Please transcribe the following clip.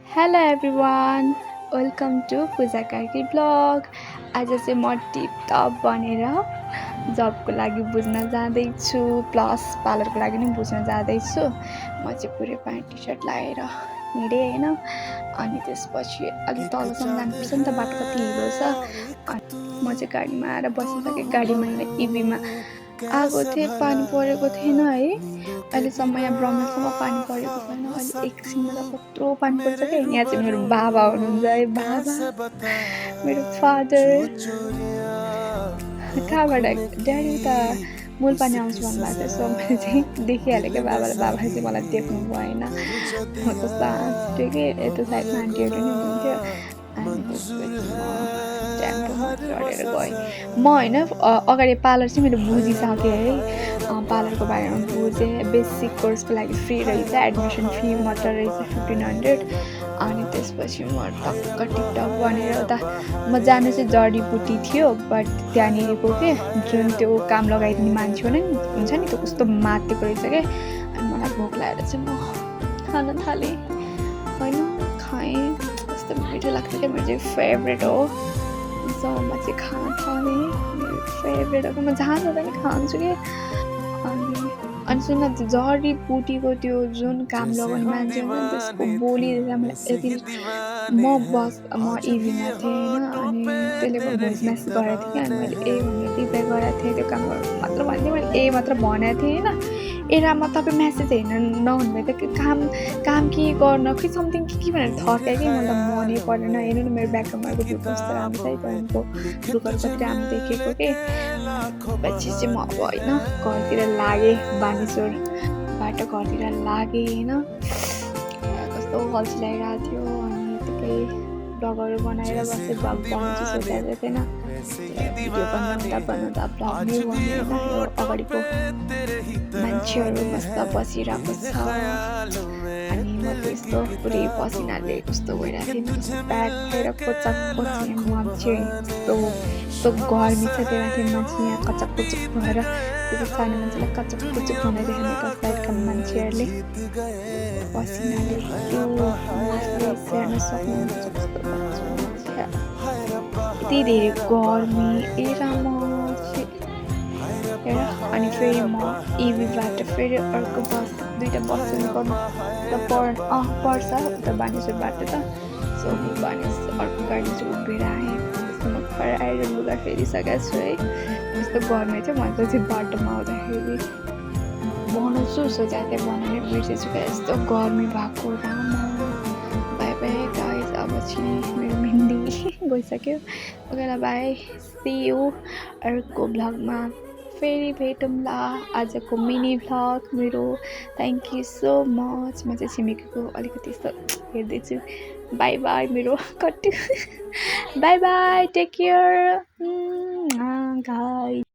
Hello everyone welcome to Pooja Karki blog. आज चाहिँ म टिपटप बनेर जबको लागि बुझ्न जाँदैछु प्लस पार्लरको लागि पनि बुझ्न जाँदैछु। म चाहिँ पुरै प्यान्ट टी सर्ट लगाएर हिँडेँ होइन। अनि त्यसपछि अलिक तलसम्म जानुपर्छ नि त, बाटो कति हिलो छ। अनि म चाहिँ गाडीमा आएर बसिसकेँ। गाडीमा इभीमा आएको थिएँ, पानी परेको थिएन है। अहिलेसम्म यहाँ ब्रह्मसम्म पानी परेको छैन। अहिले एकछिनमा त कत्रो पानी पर्छ क्या। यहाँ चाहिँ मेरो बाबा हुनुहुन्छ है, बाबा मेरो फादर। कहाँबाट ड्याडी त मूल पानी आउँछु भन्नुभएको थियो। सो मैले चाहिँ देखिहालेँ क्या बाबाले। बाबाले चाहिँ मलाई देख्नु भएन, म कस्तो हाँस्थ्यो कि। यता साइडमा आन्टीहरू नि हुनुहुन्थ्यो। अनि त्यसपछि म ट्याम्पोमा चढेर गएँ। म होइन अगाडि पार्लर चाहिँ मेरो बुझिसकेँ है। पार्लरको बारेमा बुझेँ। बेसिक कोर्सको लागि फ्री रहेछ, एडमिसन फी मात्र रहेछ 1500। अनि त्यसपछि म टक्क टिपटप बनेर उता म जानु चाहिँ जडीबुटी थियो, बट त्यहाँनिरको के जुन त्यो काम लगाइदिने मान्छे हुन्छ नि, त्यो कस्तो मातेको रहेछ क्या। अनि मलाई भोक लागेर चाहिँ म खान थालेँ होइन। खाएँ, कस्तो मिठो लाग्छ क्या। मेरो चाहिँ फेभरेट हो। सो म चाहिँ खान थालेँ। मेरो फेभरेट हो, म जहाँ जाँदा पनि खान्छु कि। अनि सुन न, त्यो जडीबुटीको त्यो जुन काम लगाउने मान्छे हुन्छ नि, त्यसको बोली मलाई यति म इभीमा थिएँ होइन। अनि त्यसले भोइस मेसेज गरेको थिएँ कि। अनि मैले ए भनेर रिप्लाई गरेको थिएँ। त्यो काम मात्र भन्थेँ, मैले ए मात्र भनेको थिएँ होइन। एरामा तपाईँ मेसेज हेर्न नहुनुभयो त काम के गर्न खै समथिङ के भनेर थर्क्यो कि। मलाई त मनै परेन। हेर्नु न मेरो ब्याकग्राउन्डमा भ्यू कस्तो राम्रो छ है, तपाईँको लुकहरू कति राम्रो देखेको के। पछि चाहिँ म अब होइन घरतिर लागेँ, बानेश्वरबाट घरतिर लागेँ होइन। कस्तो अल्छी लागिरहेको थियो। अनि यतिकै ब्लगहरू बनाएर बसेँ। ब्लग बनाउँछु सोचेको थिएन। भिडियो बनाउँदा ब्लग नै बनेर यो अगाडिको मान्छेहरू बस्दा बसिरहेको छ। अनि म त यस्तो पुरै पसिनाले कस्तो भइरहेको थिएँ। ब्याग भएर कोचाक कोची मान्छे यस्तो गर्मी छ। त्यही माथि मान्छे यहाँ कचक कुचुक भएर त्यो सानो मान्छेलाई कचक कुचुक हुँदै देख्ने त साइडका मान्छेहरूले पसिनाले आफूले स्याहार्न सक्नुहुन्छ कस्तो मान्छे। यति धेरै गर्मी एरामा चाहिँ। अनि फेरि म इभीबाट फेरि अर्को बस, दुईवटा बस पर्छ उता बानेश्वरबाट त। सो म अर्को गाडी चाहिँ उभिएर आएँ। त्यस्तो म घर आएर लुगा फेरिसकेको छु है। यस्तो गर्मी थियो। मैले चाहिँ बाटोमा आउँदाखेरि बनाउँछु सोचेको थिएँ, बनाउनै बिर्सेछु क्या। यस्तो गर्मी भएको रामा। बाई बाई गाइस, अब चाहिँ मेरो मेहन्दी गइसक्यो। ओके बाई, सी यू अर्को भ्लगमा फेरि भेटौँला। आजको मिनी भ्लग मेरो। Thank you so much. म चाहिँ छिमेकीको अलिकति यस्तो हेर्दैछु। बाई बाई मेरो कट्टी। Bye bye, take care guys.